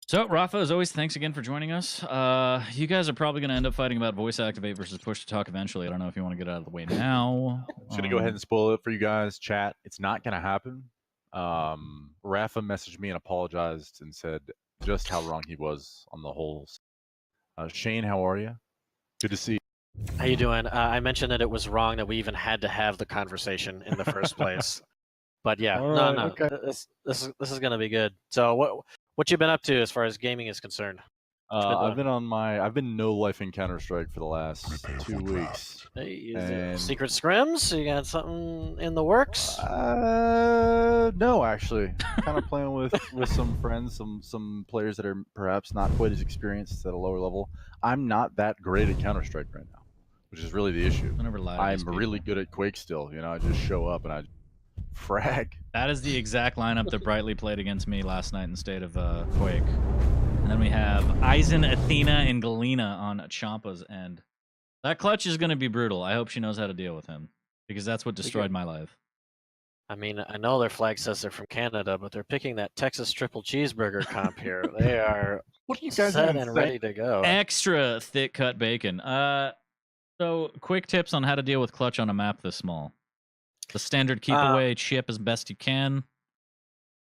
So, Rafa, as always, thanks again for joining us. You guys are probably going to end up fighting about voice activate versus push to talk eventually. I don't know if you want to get out of the way now. Just gonna go ahead and spoil it for you guys. Chat. It's not gonna happen. Rafa messaged me and apologized and said just how wrong he was on the whole. Shane, how are you? Good to see you. How you doing? I mentioned that it was wrong that we even had to have the conversation in the first place. But yeah, All no, right, okay. this is gonna be good. So what you been up to as far as gaming is concerned? I've been no life in Counter-Strike for the last 2 weeks. Hey, is And- it secret scrims? You got something in the works? No, actually, kind of playing with some friends, some players that are perhaps not quite as experienced at a lower level. I'm not that great at Counter-Strike right now, which is really the issue. Don't ever lie to I'm these people. really good at Quake still. You know, I just show up and I frag. That is the exact lineup that Brightly played against me last night in State of Quake. And then we have Eisen, Athena, and Galena on Champa's end. That clutch is going to be brutal. I hope she knows how to deal with him, because that's what destroyed my life. I mean, I know their flag says they're from Canada, but they're picking that Texas triple cheeseburger comp here. They are What are you guys set even and saying? ready to go. Extra thick cut bacon. So, quick tips on how to deal with clutch on a map this small. The standard keep away chip as best you can.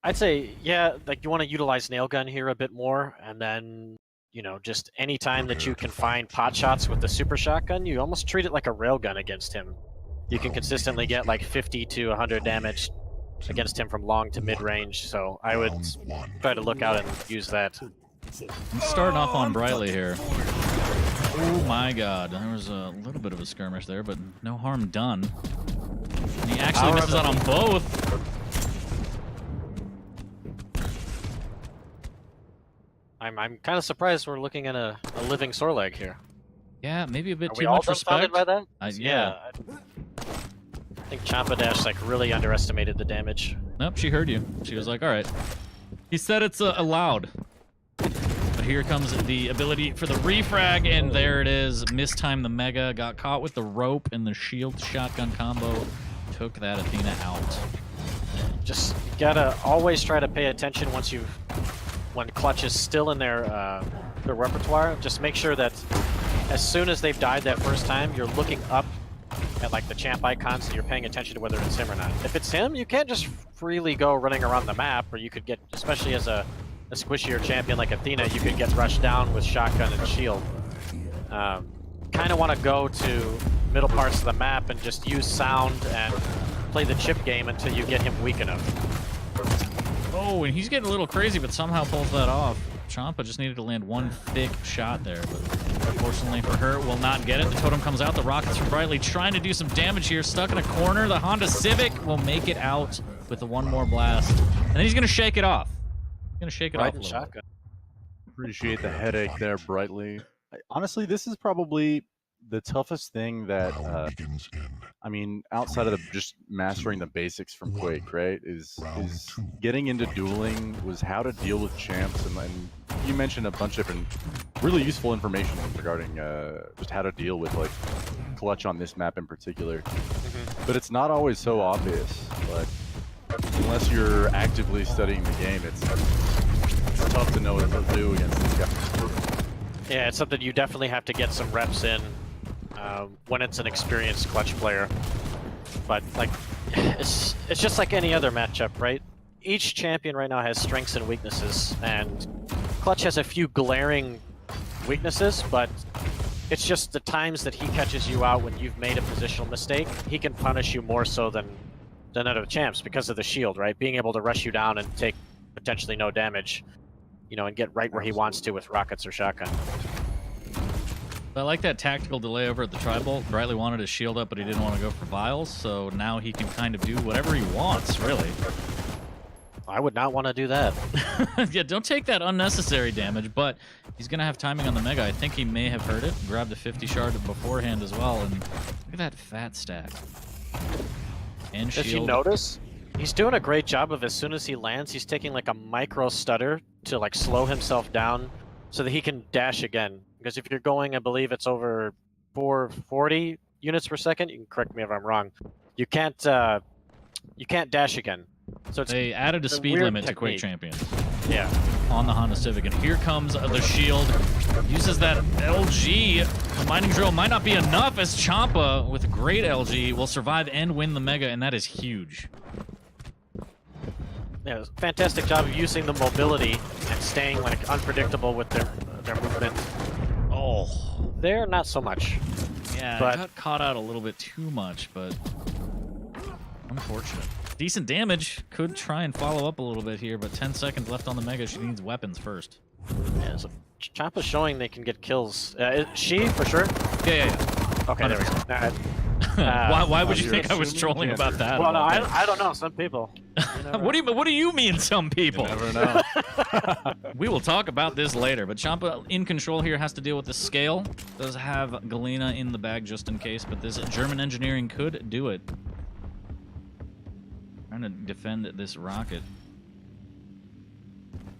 I'd say, yeah, like you want to utilize nail gun here a bit more, and then, you know, just any time that you can find pot shots with the super shotgun, you almost treat it like a railgun against him. You can consistently get like 50 to 100 damage against him from long to mid range, so I would try to look out and use that. I'm starting off on Brightly here. Oh my god, there was a little bit of a skirmish there, but no harm done. And he actually misses out on both. I'm kind of surprised we're looking at a living Sorlag here. Yeah, maybe a bit Are too we all much dumbfounded respect. by that? Yeah. I think chompadash like really underestimated the damage. Nope, she heard you. She was like, all right. He said it's allowed. But here comes the ability for the refrag, and there it is. Mistimed the Mega, got caught with the rope, and the shield shotgun combo took that Athena out. Just you gotta always try to pay attention when clutch is still in their repertoire. Just make sure that as soon as they've died that first time, you're looking up at like the champ icons and you're paying attention to whether it's him or not. If it's him, you can't just freely go running around the map, or you could get, especially as a squishier champion like Athena, you could get rushed down with shotgun and shield. Kind of want to go to middle parts of the map and just use sound and play the chip game until you get him weak enough. Oh, and he's getting a little crazy, but somehow pulls that off. Champa just needed to land one thick shot there, but unfortunately for her, will not get it. The totem comes out. The rockets from Brightly trying to do some damage here. Stuck in a corner. The Honda Civic will make it out with the one more blast. And then he's going to shake it off. He's going to shake it off a little bit. Appreciate the headache there, Brightly. Honestly, this is probably the toughest thing that, I mean, outside of just mastering the basics from Quake, right, is getting into dueling, was how to deal with champs, and you mentioned a bunch of different really useful information regarding just how to deal with, like, clutch on this map in particular. But it's not always so obvious. Like, unless you're actively studying the game, it's tough to know what to do against these guys. Yeah, it's something you definitely have to get some reps in when it's an experienced clutch player. But like, it's just like any other matchup, right? Each champion right now has strengths and weaknesses, and clutch has a few glaring weaknesses, but it's just the times that he catches you out when you've made a positional mistake. He can punish you more so than other champs because of the shield, right? Being able to rush you down and take potentially no damage, you know, and get right where he wants to with rockets or shotgun. I like that tactical delay over at the tribal. Brightly wanted his shield up, but he didn't want to go for vials, so now he can kind of do whatever he wants, really. I would not want to do that. Yeah, don't take that unnecessary damage, but he's going to have timing on the Mega. I think he may have heard it. Grabbed a 50 shard beforehand as well, and look at that fat stack. And shield. If you notice, he's doing a great job of, as soon as he lands, he's taking like a micro stutter to like slow himself down so that he can dash again. Because if you're going, I believe it's over 440 units per second. You can correct me if I'm wrong. You can't dash again. So it's They added a it's speed weird limit to Quake technique. Champions Yeah. on the Honda Civic, and here comes the shield. Uses that LG. The mining drill might not be enough, as Champa, with a great LG, will survive and win the Mega, and that is huge. Yeah, fantastic job of using the mobility and staying like unpredictable with their movement. Oh, There, not so much. yeah, But- got caught out a little bit too much, but unfortunate. Decent damage. Could try and follow up a little bit here, but 10 seconds left on the Mega. She needs weapons first. Yeah, so Champa's showing they can get kills. She for sure. Yeah. Okay, there we go. 100%. All right. Why would you you're think I was assuming trolling gender. about that? Well, no, I don't know. Some people. What do you mean, some people? You never know. We will talk about this later, but Champa in control here has to deal with the scale. Does have Galena in the bag just in case, but this German engineering could do it. Trying to defend this rocket.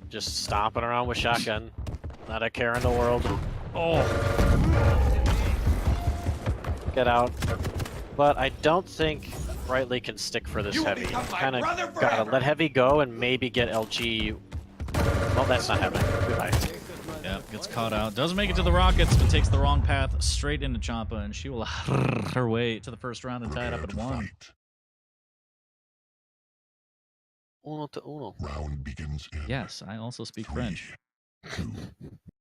Just stomping around with shotgun. Not a care in the world. Oh, Get out. But I don't think Brightly can stick for this heavy. Kind of gotta let heavy go and maybe get LG. Well, that's not happening. Goodbye. yeah, gets caught out. Doesn't make it to the rockets, but takes the wrong path straight into Champa, and she will her way to the first round and tie it up at 1. Uno to uno. Round begins in Yes, I also speak French. 2,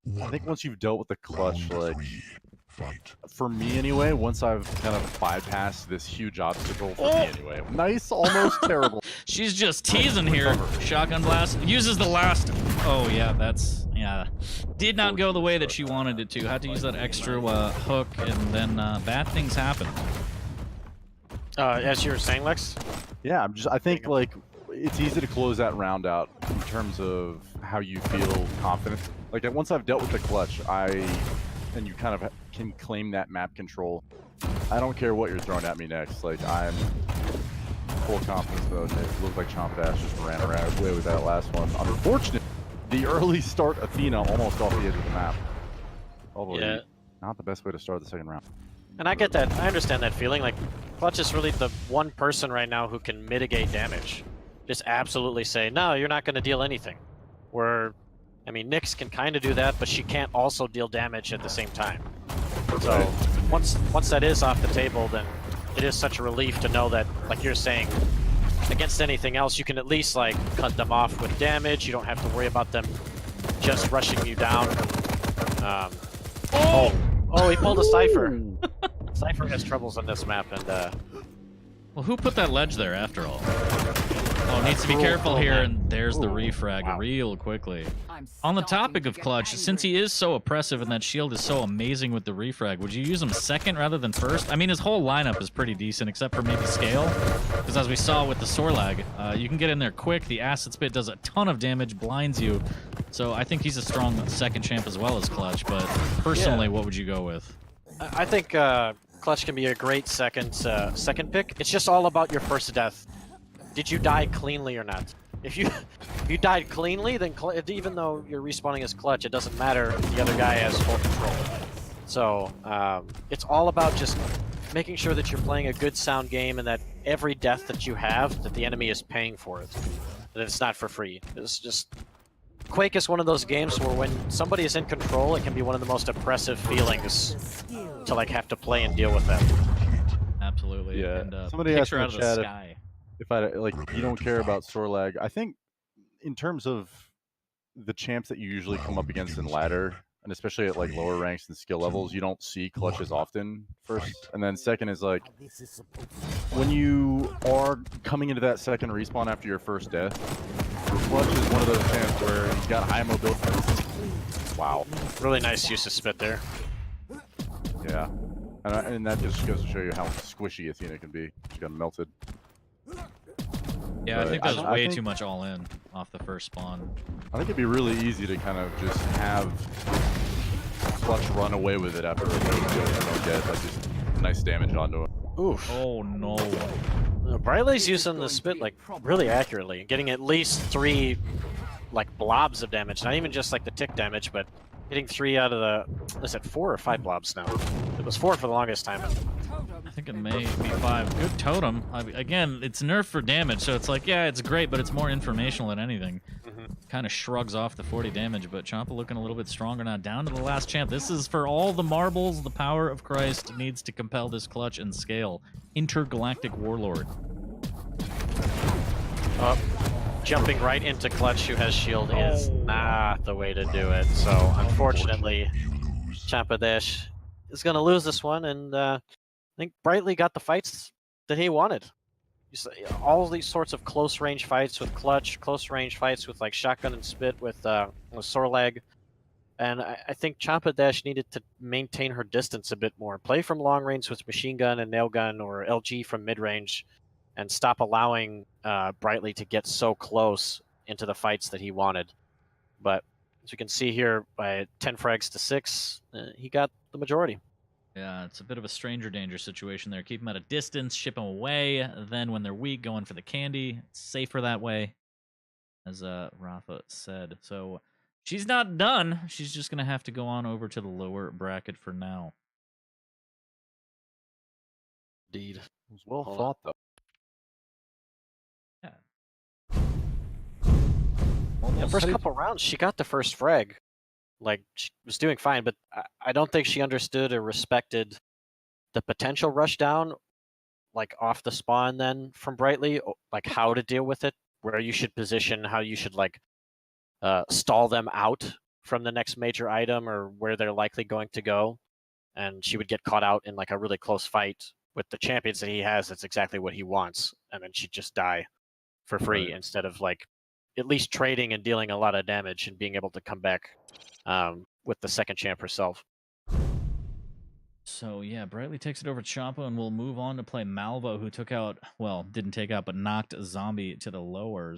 1. I think once you've dealt with the clutch, Round like 3, fight. for me anyway, once I've kind of bypassed this huge obstacle for me anyway. Nice, almost terrible. She's just teasing here. Shotgun blast. Uses the last. Oh, yeah, that's. Yeah. Did not go the way that she wanted it to. Had to use that extra hook, and then bad things happened. As you were saying, Lex. Yeah, I think like it's easy to close that round out in terms of how you feel confident. Like once I've dealt with the clutch, and you kind of can claim that map control. I don't care what you're throwing at me next. Like I'm full confidence mode. It looked like chompadash just ran away with that last one. Unfortunate, the early start Athena almost off the edge of the map. Although Yeah. not the best way to start the second round. And I get that. I understand that feeling. Like, Clutch is really the one person right now who can mitigate damage. Just absolutely say, no, you're not going to deal anything. Where, I mean, Nyx can kind of do that, but she can't also deal damage at the same time. So once that is off the table, then it is such a relief to know that, like you're saying, against anything else, you can at least like cut them off with damage. You don't have to worry about them just rushing you down. Oh, he pulled a Cypher. Cypher has troubles on this map, and Well, who put that ledge there after all? Oh, needs to be careful here, and there's the refrag real quickly. On the topic of clutch, since he is so oppressive and that shield is so amazing with the refrag, would you use him second rather than first? I mean, his whole lineup is pretty decent, except for maybe scale. Because as we saw with the Sorlag, you can get in there quick. The acid spit does a ton of damage, blinds you. So I think he's a strong second champ as well as clutch. But personally, what would you go with? I think Clutch can be a great second pick. It's just all about your first death. Did you die cleanly or not? If you died cleanly, then even though you're respawning as Clutch, it doesn't matter if the other guy has full control. So it's all about just making sure that you're playing a good sound game and that every death that you have, that the enemy is paying for it. That it's not for free. It's just... Quake is one of those games where when somebody is in control, it can be one of the most oppressive feelings to like have to play and deal with that. Absolutely. Yeah. And Somebody picture asked in out the of the chat sky. if I like, you don't care about Sorlag. I think in terms of the champs that you usually come up against in ladder, and especially at like lower ranks and skill levels, you don't see clutches often first. And then second is like when you are coming into that second respawn after your first death, clutch is one of those champs where he's got high mobility. Wow. Really nice use of spit there. Yeah. And that just goes to show you how squishy Athena can be. She got melted. Yeah, I But think that was I way think- too much all in off the first spawn. I think it'd be really easy to kind of just have Clutch run away with it after get like just nice damage onto him. Oof. Oh no. Briley's using the spit like really accurately, getting at least 3 like blobs of damage. Not even just like the tick damage, but getting 3 out of the... Is it 4 or 5 blobs now? It was 4 for the longest time. I think think it may be 5. Good totem. Again, it's nerfed for damage, so it's like, yeah, it's great, but it's more informational than anything. Kind of shrugs off the 40 damage, but Champa looking a little bit stronger now. Down to the last champ. This is for all the marbles. The power of Christ needs to compel this clutch and scale. Intergalactic Warlord. Jumping right into clutch who has shield is not the way to do it. So unfortunately, chompadash is going to lose this one, and I think Brightly got the fights that he wanted. All these sorts of close range fights with clutch, close range fights with like shotgun and spit with Sorlag, and I think chompadash needed to maintain her distance a bit more. Play from long range with machine gun and nail gun, or LG from mid range, and stop allowing Brightly to get so close into the fights that he wanted. But as you can see here, by 10 frags to 6, he got the majority. Yeah, it's a bit of a stranger danger situation there. Keep them at a distance, ship them away. Then when they're weak, going for the candy. It's safer that way, as Rafa said. So she's not done. She's just going to have to go on over to the lower bracket for now. Indeed. It was well thought, though. The first couple rounds, she got the first frag. Like, she was doing fine, but I don't think she understood or respected the potential rush down, like, off the spawn then from Brightly, like, how to deal with it, where you should position, how you should, like, stall them out from the next major item or where they're likely going to go. And she would get caught out in, like, a really close fight with the champions that he has. That's exactly what he wants. And then she'd just die for free instead of, like, at least trading and dealing a lot of damage and being able to come back with the second champ herself. So yeah, Brightly takes it over Champa, and we'll move on to play Malvo, who took out, well, didn't take out, but knocked Zombie to the lowers.